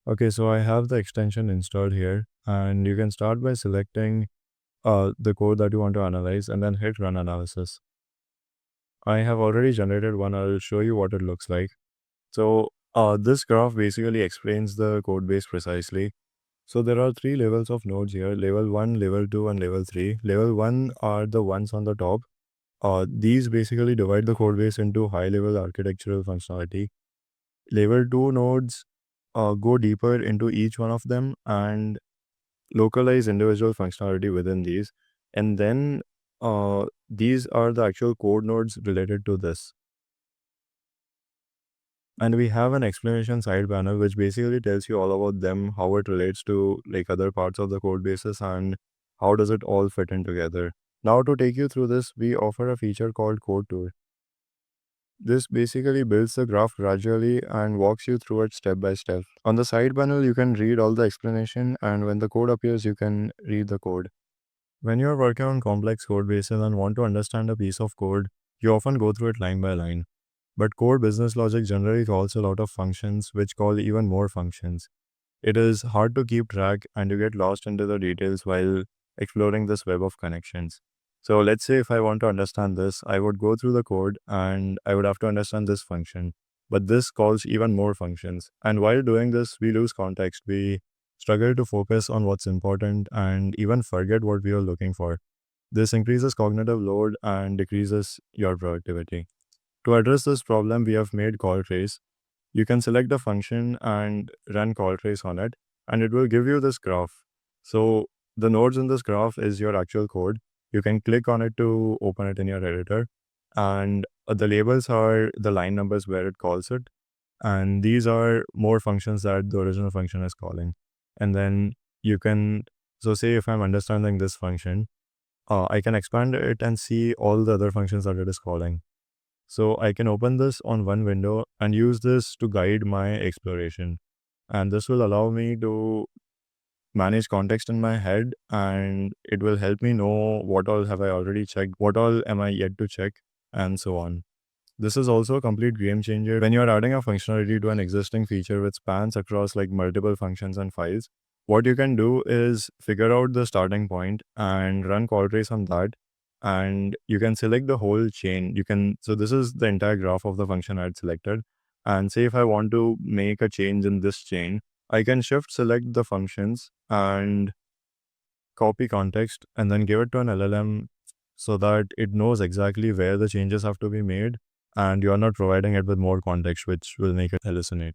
Okay, so I have the extension installed here, and you can start by selecting the code that you want to analyze and then hit run analysis. I have already generated one. I'll show you what it looks like. So this graph basically explains the code base precisely. So there are three levels of nodes here: level 1, level 2, and level 3. Level 1 are the ones on the top. These basically divide the code base into high level architectural functionality. Level 2 nodes go deeper into each one of them and localize individual functionality within these. And then these are the actual code nodes related to this. And we have an explanation side panel which basically tells you all about them, how it relates to like other parts of the code bases, and how does it all fit in together. Now to take you through this, we offer a feature called Code Tour. This basically builds the graph gradually and walks you through it step by step. On the side panel, you can read all the explanation, and when the code appears, you can read the code. When you're working on complex code bases and want to understand a piece of code, you often go through it line by line. But core business logic generally calls a lot of functions, which call even more functions. It is hard to keep track, and you get lost into the details while exploring this web of connections. So let's say if I want to understand this, I would go through the code and I would have to understand this function. But this calls even more functions. And while doing this, we lose context. We struggle to focus on what's important and even forget what we are looking for. This increases cognitive load and decreases your productivity. To address this problem, we have made call trace. You can select the function and run call trace on it, and it will give you this graph. So the nodes in this graph is your actual code. You can click on it to open it in your editor, and the labels are the line numbers where it calls it. And these are more functions that the original function is calling. And then you can, so say if I'm understanding this function, I can expand it and see all the other functions that it is calling. So I can open this on one window and use this to guide my exploration. And this will allow me to manage context in my head, and it will help me know what all have I already checked, what all am I yet to check, and so on. This is also a complete game changer when you're adding a functionality to an existing feature which spans across like multiple functions and files. What you can do is figure out the starting point and run call trace on that. And you can select the whole chain. So this is the entire graph of the function I had selected. And say if I want to make a change in this chain, I can shift select the functions and copy context and then give it to an LLM so that it knows exactly where the changes have to be made, and you're not providing it with more context, which will make it hallucinate.